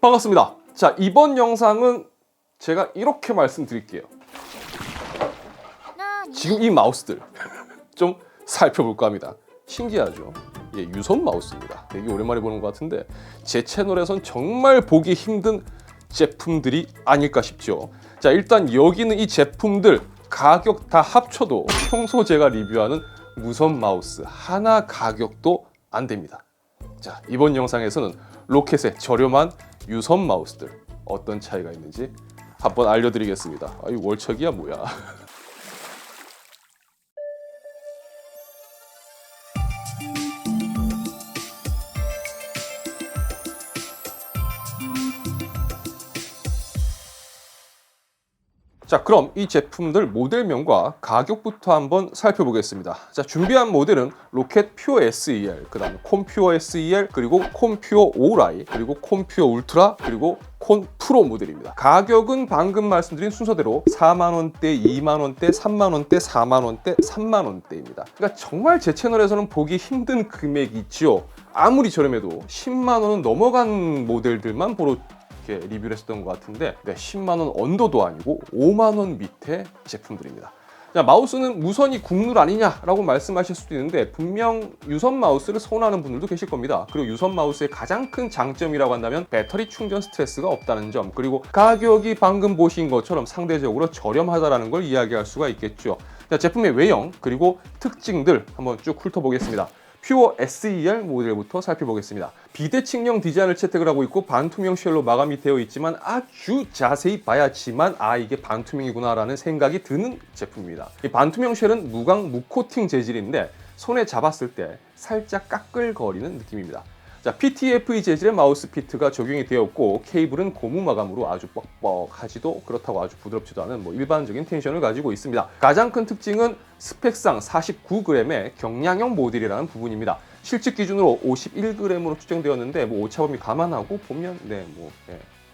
반갑습니다. 자, 이번 영상은 제가 이렇게 말씀드릴게요. 지금 이 마우스들 좀 살펴볼까 합니다. 신기하죠? 예, 유선 마우스입니다. 되게 오랜만에 보는 것 같은데 제 채널에선 정말 보기 힘든 제품들이 아닐까 싶죠. 자, 일단 여기는 이 제품들 가격 다 합쳐도 평소 제가 리뷰하는 무선 마우스 하나 가격도 안 됩니다. 자, 이번 영상에서는 로켓의 저렴한 유선 마우스들 어떤 차이가 있는지 한번 알려드리겠습니다. 이 월척이야 뭐야. 자, 그럼 이 제품들 모델명과 가격부터 한번 살펴보겠습니다. 자, 준비한 모델은 로켓 퓨어 SEL, 그 다음에 콘 퓨어 SEL, 그리고 콘 퓨어 오라이, 그리고 콘 퓨어 울트라, 그리고 콘 프로 모델입니다. 가격은 방금 말씀드린 순서대로 4만원대, 2만원대, 3만원대, 4만원대, 3만원대입니다. 그러니까 정말 제 채널에서는 보기 힘든 금액이죠. 아무리 저렴해도 10만원은 넘어간 모델들만 보러 리뷰를 했었던 것 같은데 10만원 언더도 아니고 5만원 밑에 제품들입니다. 자, 마우스는 무선이 국룰 아니냐라고 말씀하실 수도 있는데 분명 유선 마우스를 선호하는 분들도 계실 겁니다. 그리고 유선 마우스의 가장 큰 장점이라고 한다면 배터리 충전 스트레스가 없다는 점, 그리고 가격이 방금 보신 것처럼 상대적으로 저렴하다는 걸 이야기할 수가 있겠죠. 자, 제품의 외형 그리고 특징들 한번 쭉 훑어보겠습니다. 퓨어 SEL 모델부터 살펴보겠습니다. 비대칭형 디자인을 채택을 하고 있고 반투명 쉘로 마감이 되어 있지만 아주 자세히 봐야지만 이게 반투명이구나 라는 생각이 드는 제품입니다. 이 반투명 쉘은 무광 무코팅 재질인데 손에 잡았을 때 살짝 까끌거리는 느낌입니다. 자, PTFE 재질의 마우스 피트가 적용이 되었고 케이블은 고무 마감으로 아주 뻑뻑하지도 그렇다고 아주 부드럽지도 않은 일반적인 텐션을 가지고 있습니다. 가장 큰 특징은 스펙상 49g의 경량형 모델이라는 부분입니다. 실측 기준으로 51g으로 추정되었는데 오차범위 감안하고 보면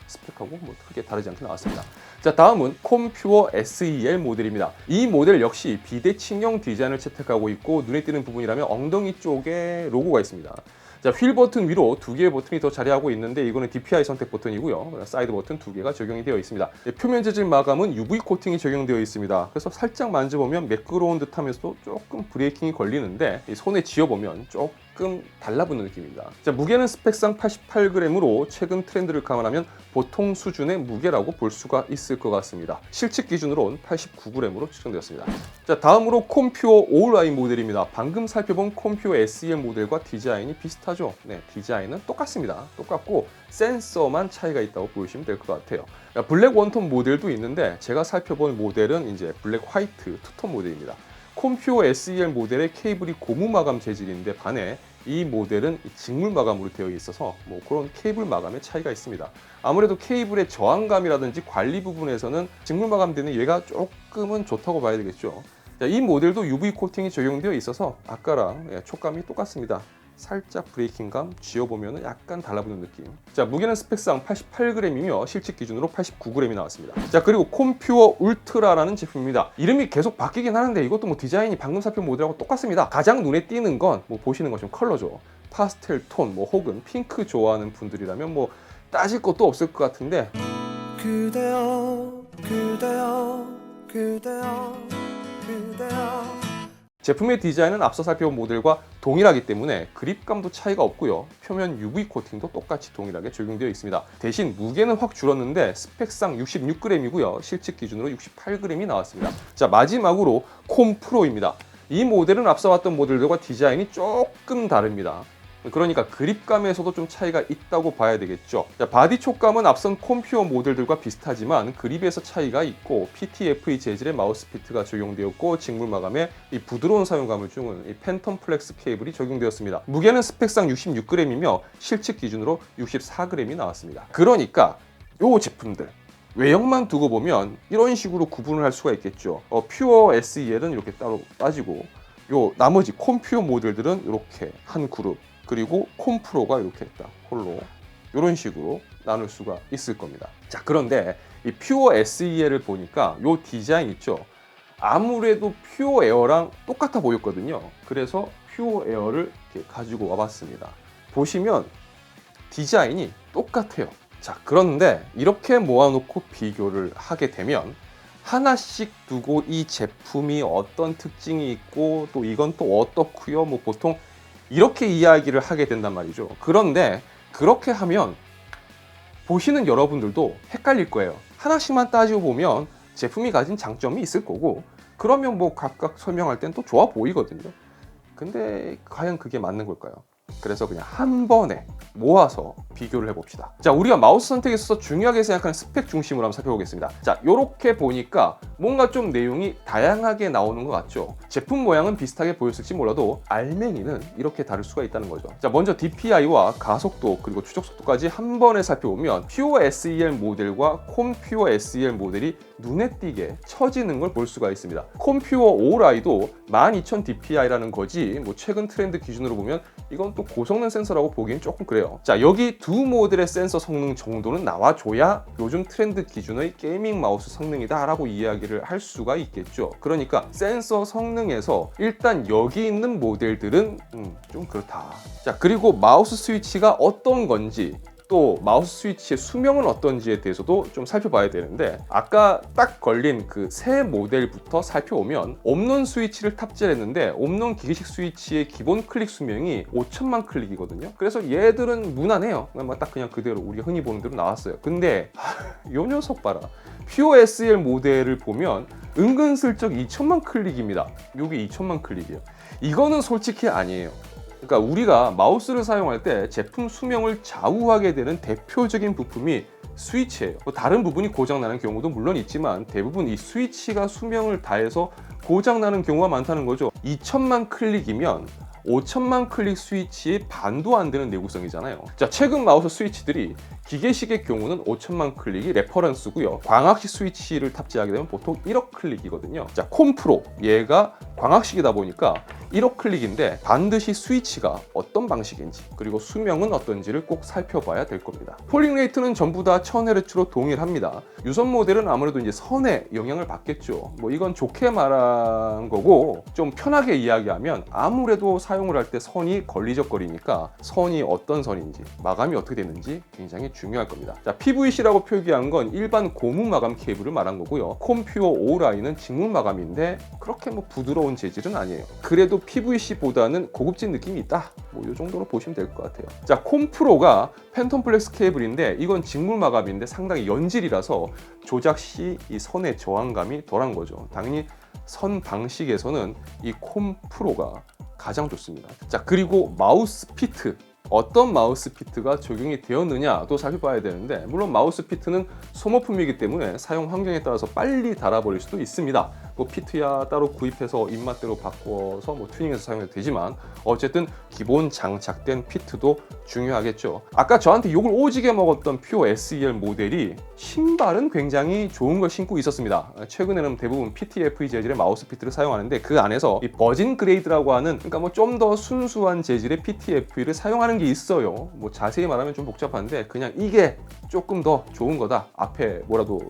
스펙하고 크게 다르지 않게 나왔습니다. 자, 다음은 콘 퓨어 SEL 모델입니다. 이 모델 역시 비대칭형 디자인을 채택하고 있고 눈에 띄는 부분이라면 엉덩이 쪽에 로고가 있습니다. 자, 휠 버튼 위로 두 개의 버튼이 더 자리하고 있는데 이거는 DPI 선택 버튼이고요. 사이드 버튼 두 개가 적용이 되어 있습니다. 표면 재질 마감은 UV 코팅이 적용되어 있습니다. 그래서 살짝 만져보면 매끄러운 듯하면서도 조금 브레이킹이 걸리는데 손에 쥐어보면 조금 달라붙는 느낌입니다. 자, 무게는 스펙상 88g으로 최근 트렌드를 감안하면 보통 수준의 무게라고 볼 수가 있을 것 같습니다. 실측 기준으로는 89g으로 측정되었습니다. 자, 다음으로 콘 퓨어 오라이 모델입니다. 방금 살펴본 콘 퓨어 SEL 모델과 디자인이 비슷하죠. 네, 디자인은 똑같습니다. 똑같고 센서만 차이가 있다고 보시면 될 것 같아요. 블랙 원톤 모델도 있는데 제가 살펴본 모델은 이제 블랙 화이트 투톤 모델입니다. 콘 퓨어 SEL 모델의 케이블이 고무 마감 재질인데 반해 이 모델은 직물 마감으로 되어 있어서 그런 케이블 마감의 차이가 있습니다. 아무래도 케이블의 저항감이라든지 관리 부분에서는 직물 마감되는 얘가 조금은 좋다고 봐야 되겠죠. 자, 이 모델도 UV 코팅이 적용되어 있어서 아까랑 촉감이 똑같습니다. 살짝 브레이킹감 쥐어보면 약간 달라붙는 느낌. 자, 무게는 스펙상 88g이며 실측 기준으로 89g이 나왔습니다. 자, 그리고 콘 퓨어 울트라라는 제품입니다. 이름이 계속 바뀌긴 하는데 이것도 디자인이 방금 살펴본 모델하고 똑같습니다. 가장 눈에 띄는 건 보시는 것처럼 컬러죠. 파스텔 톤 혹은 핑크 좋아하는 분들이라면 따질 것도 없을 것 같은데 그대여 그대여 그대여 그대여 제품의 디자인은 앞서 살펴본 모델과 동일하기 때문에 그립감도 차이가 없고요. 표면 UV 코팅도 똑같이 동일하게 적용되어 있습니다. 대신 무게는 확 줄었는데 스펙상 66g이고요. 실측 기준으로 68g이 나왔습니다. 자, 마지막으로 콘 프로입니다. 이 모델은 앞서 봤던 모델들과 디자인이 조금 다릅니다. 그러니까 그립감에서도 좀 차이가 있다고 봐야 되겠죠. 자, 바디 촉감은 앞선 콘 퓨어 모델들과 비슷하지만 그립에서 차이가 있고 PTFE 재질의 마우스 피트가 적용되었고 직물 마감에 이 부드러운 사용감을 주는 이 팬텀 플렉스 케이블이 적용되었습니다. 무게는 스펙상 66g이며 실측 기준으로 64g이 나왔습니다. 그러니까 요 제품들 외형만 두고 보면 이런 식으로 구분을 할 수가 있겠죠. 퓨어 SEL은 이렇게 따로 빠지고 요 나머지 콘 퓨어 모델들은 이렇게 한 그룹, 그리고 콘 프로가 이렇게 딱 홀로 이런 식으로 나눌 수가 있을 겁니다. 자, 그런데 이 퓨어 SEL을 보니까 이 디자인 있죠. 아무래도 퓨어 에어랑 똑같아 보였거든요. 그래서 퓨어 에어를 이렇게 가지고 와봤습니다. 보시면 디자인이 똑같아요. 자, 그런데 이렇게 모아놓고 비교를 하게 되면 하나씩 두고 이 제품이 어떤 특징이 있고 또 이건 또 어떻고요, 뭐 보통 이렇게 이야기를 하게 된단 말이죠. 그런데 그렇게 하면 보시는 여러분들도 헷갈릴 거예요. 하나씩만 따지고 보면 제품이 가진 장점이 있을 거고, 그러면 뭐 각각 설명할 땐 또 좋아 보이거든요. 근데 과연 그게 맞는 걸까요? 그래서 그냥 한 번에 모아서 비교를 해봅시다. 자, 우리가 마우스 선택에 있어서 중요하게 생각하는 스펙 중심으로 한번 살펴보겠습니다. 자, 요렇게 보니까 뭔가 좀 내용이 다양하게 나오는 것 같죠? 제품 모양은 비슷하게 보였을지 몰라도 알맹이는 이렇게 다를 수가 있다는 거죠. 자, 먼저 DPI와 가속도 그리고 추적 속도까지 한 번에 살펴보면 퓨어 SEL 모델과 콤퓨어 SEL 모델이 눈에 띄게 처지는 걸 볼 수가 있습니다. 콤퓨어 OLI도 12000 DPI라는 거지 뭐 최근 트렌드 기준으로 보면 이건 또 고성능 센서라고 보기엔 조금 그래요. 자, 여기 두 모델의 센서 성능 정도는 나와줘야 요즘 트렌드 기준의 게이밍 마우스 성능이다 라고 이야기를 할 수가 있겠죠. 그러니까 센서 성능에서 일단 여기 있는 모델들은 좀 그렇다. 자, 그리고 마우스 스위치가 어떤 건지 또 마우스 스위치의 수명은 어떤지에 대해서도 좀 살펴봐야 되는데, 아까 딱 걸린 그 새 모델부터 살펴보면 옴논 스위치를 탑재했는데 옴논 기계식 스위치의 기본 클릭 수명이 5000만 클릭이거든요. 그래서 얘들은 무난해요. 딱 그냥 그대로 우리가 흔히 보는 대로 나왔어요. 근데 요 녀석 봐라. 퓨어 SEL 모델을 보면 은근슬쩍 2000만 클릭입니다. 요게 2000만 클릭이에요. 이거는 솔직히 아니에요. 그러니까 우리가 마우스를 사용할 때 제품 수명을 좌우하게 되는 대표적인 부품이 스위치예요. 다른 부분이 고장나는 경우도 물론 있지만 대부분 이 스위치가 수명을 다해서 고장나는 경우가 많다는 거죠. 2000만 클릭이면 5000만 클릭 스위치의 반도 안 되는 내구성이잖아요. 자, 최근 마우스 스위치들이 기계식의 경우는 5000만 클릭이 레퍼런스고요. 광학식 스위치를 탑재하게 되면 보통 1억 클릭이거든요. 자, 콤프로 얘가 광학식이다 보니까 1억 클릭인데 반드시 스위치가 어떤 방식인지 그리고 수명은 어떤지를 꼭 살펴봐야 될 겁니다. 폴링 레이트는 전부 다 1000Hz로 동일합니다. 유선 모델은 아무래도 이제 선에 영향을 받겠죠. 뭐 이건 좋게 말한 거고, 좀 편하게 이야기하면 아무래도 사용을 할 때 선이 걸리적거리니까 선이 어떤 선인지 마감이 어떻게 되는지 굉장히 중요할 겁니다. 자, PVC라고 표기한 건 일반 고무 마감 케이블을 말한 거고요. 콤퓨어 OLI는 직물 마감인데 그렇게 뭐 부드러운 재질은 아니에요. 그래도 PVC보다는 고급진 느낌이 있다. 뭐 이 정도로 보시면 될 것 같아요. 자, 콤프로가 팬텀 플렉스 케이블인데 이건 직물 마감인데 상당히 연질이라서 조작 시 이 선의 저항감이 덜한 거죠. 당연히 선 방식에서는 이 콤프로가 가장 좋습니다. 자, 그리고 마우스 피트. 어떤 마우스 피트가 적용이 되었느냐도 살펴봐야 되는데, 물론 마우스 피트는 소모품이기 때문에 사용 환경에 따라서 빨리 닳아버릴 수도 있습니다. 뭐 피트야 따로 구입해서 입맛대로 바꿔서 뭐 튜닝해서 사용해도 되지만 어쨌든 기본 장착된 피트도 중요하겠죠. 아까 저한테 욕을 오지게 먹었던 퓨어 SEL 모델이 신발은 굉장히 좋은 걸 신고 있었습니다. 최근에는 대부분 PTFE 재질의 마우스 피트를 사용하는데 그 안에서 이 버진 그레이드라고 하는, 그러니까 뭐 좀 더 순수한 재질의 PTFE를 사용하는 게 있어요. 뭐 자세히 말하면 좀 복잡한데 그냥 이게 조금 더 좋은 거다. 앞에 뭐라도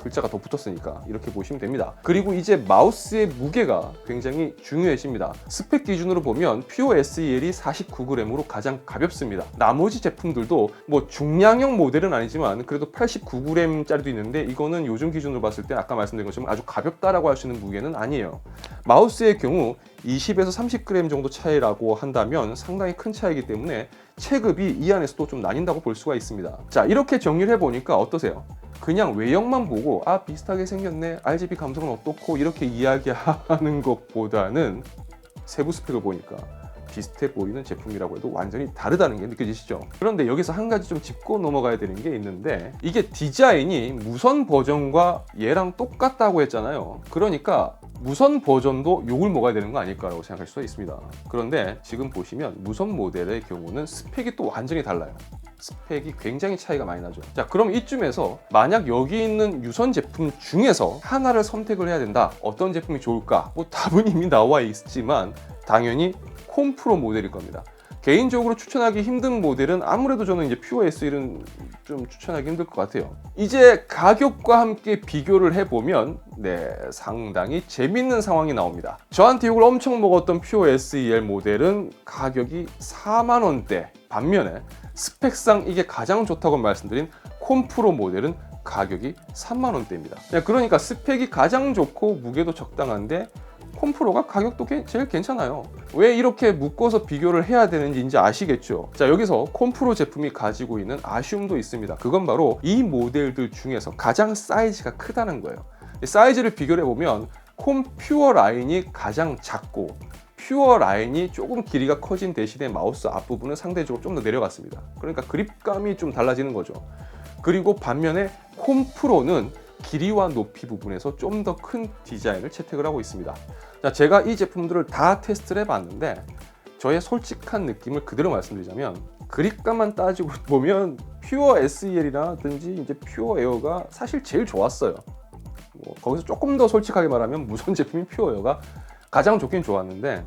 글자가 더 붙었으니까 이렇게 보시면 됩니다. 그리고 이제 마우스의 무게가 굉장히 중요해집니다. 스펙 기준으로 보면 퓨어 SEL이 49g으로 가장 가볍습니다. 나머지 제품들도 뭐 중량형 모델은 아니지만 그래도 89g짜리도 있는데 이거는 요즘 기준으로 봤을 때 아까 말씀드린 것처럼 아주 가볍다라고 할 수 있는 무게는 아니에요. 마우스의 경우 20에서 30g 정도 차이라고 한다면 상당히 큰 차이이기 때문에 체급이 이 안에서도 좀 나뉜다고 볼 수가 있습니다. 자, 이렇게 정리를 해보니까 어떠세요? 그냥 외형만 보고 아 비슷하게 생겼네, RGB 감성은 어떻고 이렇게 이야기하는 것보다는 세부 스펙을 보니까 비슷해 보이는 제품이라고 해도 완전히 다르다는 게 느껴지시죠? 그런데 여기서 한 가지 좀 짚고 넘어가야 되는 게 있는데, 이게 디자인이 무선 버전과 얘랑 똑같다고 했잖아요. 그러니까 무선 버전도 욕을 먹어야 되는 거 아닐까라고 생각할 수가 있습니다. 그런데 지금 보시면 무선 모델의 경우는 스펙이 또 완전히 달라요. 스펙이 굉장히 차이가 많이 나죠. 자, 그럼 이쯤에서 만약 여기 있는 유선 제품 중에서 하나를 선택을 해야 된다. 어떤 제품이 좋을까? 뭐 답은 이미 나와 있지만 당연히 콤프로 모델일 겁니다. 개인적으로 추천하기 힘든 모델은 아무래도 저는 이제 퓨어 SEL은 좀 추천하기 힘들 것 같아요. 이제 가격과 함께 비교를 해보면 상당히 재밌는 상황이 나옵니다. 저한테 욕을 엄청 먹었던 퓨어 SEL 모델은 가격이 4만 원대, 반면에 스펙상 이게 가장 좋다고 말씀드린 콤프로 모델은 가격이 3만 원대입니다. 그러니까 스펙이 가장 좋고 무게도 적당한데 콤프로가 가격도 제일 괜찮아요. 왜 이렇게 묶어서 비교를 해야 되는지 이제 아시겠죠? 자, 여기서 콤프로 제품이 가지고 있는 아쉬움도 있습니다. 그건 바로 이 모델들 중에서 가장 사이즈가 크다는 거예요. 사이즈를 비교를 해보면 콤퓨어 라인이 가장 작고 퓨어 라인이 조금 길이가 커진 대신에 마우스 앞부분은 상대적으로 좀 더 내려갔습니다. 그러니까 그립감이 좀 달라지는 거죠. 그리고 반면에 콤프로는 길이와 높이 부분에서 좀 더 큰 디자인을 채택을 하고 있습니다. 자, 제가 이 제품들을 다 테스트를 해봤는데 저의 솔직한 느낌을 그대로 말씀드리자면 그립감만 따지고 보면 퓨어 SEL이라든지 이제 퓨어 에어가 사실 제일 좋았어요. 거기서 조금 더 솔직하게 말하면 무선 제품인 퓨어 에어가 가장 좋긴 좋았는데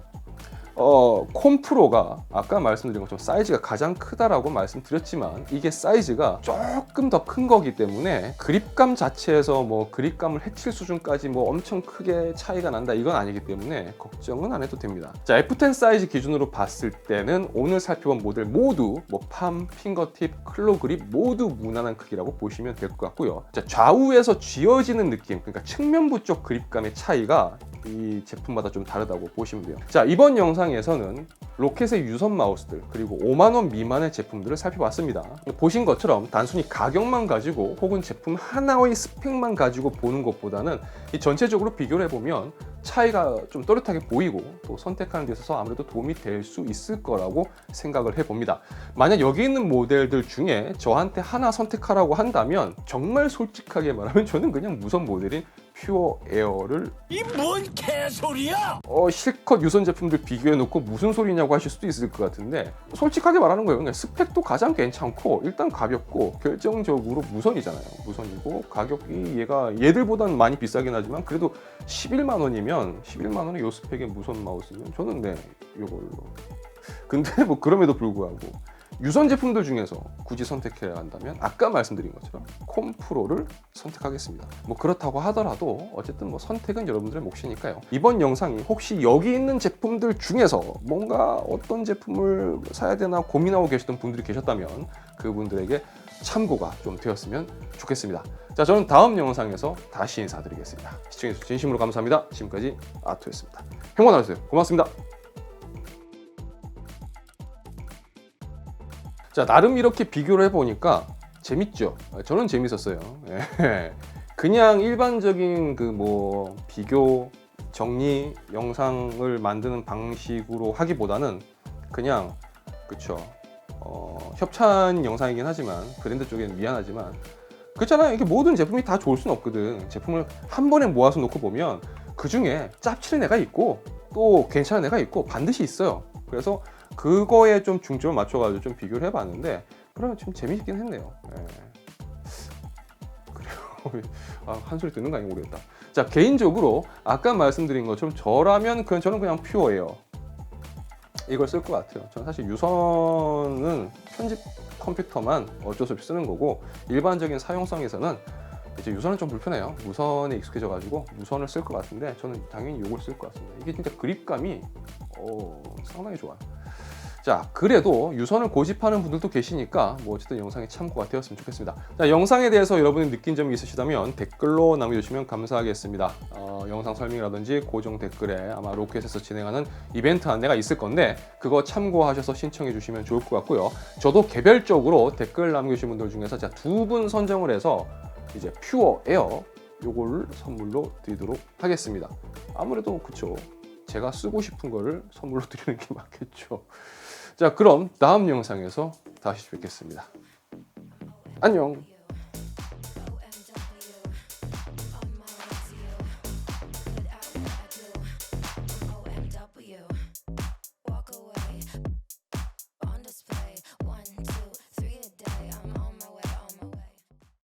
콤프로가 아까 말씀드린 것처럼 사이즈가 가장 크다라고 말씀드렸지만 이게 사이즈가 조금 더 큰 거기 때문에 그립감 자체에서 뭐 그립감을 해칠 수준까지 뭐 엄청 크게 차이가 난다 이건 아니기 때문에 걱정은 안 해도 됩니다. 자, F10 사이즈 기준으로 봤을 때는 오늘 살펴본 모델 모두 뭐 팜, 핑거팁, 클로 그립 모두 무난한 크기라고 보시면 될 것 같고요. 자, 좌우에서 쥐어지는 느낌, 그러니까 측면부 쪽 그립감의 차이가 이 제품마다 좀 다르다고 보시면 돼요. 자, 이번 영상에서는 로켓의 유선 마우스들 그리고 5만 원 미만의 제품들을 살펴봤습니다. 보신 것처럼 단순히 가격만 가지고 혹은 제품 하나의 스펙만 가지고 보는 것보다는 이 전체적으로 비교를 해보면 차이가 좀 또렷하게 보이고 또 선택하는 데 있어서 아무래도 도움이 될 수 있을 거라고 생각을 해봅니다. 만약 여기 있는 모델들 중에 저한테 하나 선택하라고 한다면 정말 솔직하게 말하면 저는 그냥 무선 모델인 퓨어 에어를 이 뭔 개소리야! 실컷 유선 제품들 비교해놓고 무슨 소리냐고 하실 수도 있을 것 같은데 솔직하게 말하는 거예요. 그냥 스펙도 가장 괜찮고 일단 가볍고 결정적으로 무선이잖아요. 무선이고 가격이 얘들보다는 많이 비싸긴 하지만 그래도 11만 원이면 11만 원에 요 스펙의 무선 마우스면 저는 네 이걸로. 근데 뭐 그럼에도 불구하고 유선 제품들 중에서 굳이 선택해야 한다면 아까 말씀드린 것처럼 콤프로를 선택하겠습니다. 뭐 그렇다고 하더라도 어쨌든 뭐 선택은 여러분들의 몫이니까요. 이번 영상이 혹시 여기 있는 제품들 중에서 뭔가 어떤 제품을 사야 되나 고민하고 계시던 분들이 계셨다면 그분들에게 참고가 좀 되었으면 좋겠습니다. 자, 저는 다음 영상에서 다시 인사드리겠습니다. 시청해주셔서 진심으로 감사합니다. 지금까지 아토였습니다. 행복하세요. 고맙습니다. 자, 나름 이렇게 비교를 해보니까 재밌죠? 저는 재밌었어요. 그냥 일반적인 그 뭐 비교 정리 영상을 만드는 방식으로 하기보다는 그냥 그쵸 협찬 영상이긴 하지만 브랜드 쪽에는 미안하지만 그렇잖아요. 이게 모든 제품이 다 좋을 수는 없거든. 제품을 한 번에 모아서 놓고 보면 그 중에 짭치는 애가 있고 또 괜찮은 애가 있고 반드시 있어요. 그래서 그거에 좀 중점을 맞춰가지고 좀 비교를 해봤는데 그러면 좀 재밌긴 했네요. 그래요. 한 소리 듣는 거 아닌지 모르겠다. 자, 개인적으로 아까 말씀드린 것처럼 저라면 저는 그냥 퓨어예요. 이걸 쓸 것 같아요. 저는 사실 유선은 편집 컴퓨터만 어쩔 수 없이 쓰는 거고 일반적인 사용성에서는 이제 유선은 좀 불편해요. 무선에 익숙해져가지고 무선을 쓸 것 같은데 저는 당연히 이걸 쓸 것 같습니다. 이게 진짜 그립감이 상당히 좋아요. 자, 그래도 유선을 고집하는 분들도 계시니까 뭐 어쨌든 영상에 참고가 되었으면 좋겠습니다. 자, 영상에 대해서 여러분이 느낀 점이 있으시다면 댓글로 남겨주시면 감사하겠습니다. 영상 설명이라든지 고정 댓글에 아마 로켓에서 진행하는 이벤트 안내가 있을 건데 그거 참고하셔서 신청해 주시면 좋을 것 같고요. 저도 개별적으로 댓글 남겨주신 분들 중에서 제가 2분 선정을 해서 이제 퓨어 에어 요거를 선물로 드리도록 하겠습니다. 아무래도 그쵸, 제가 쓰고 싶은 거를 선물로 드리는 게 맞겠죠. 자, 그럼 다음 영상에서 다시 뵙겠습니다. 안녕.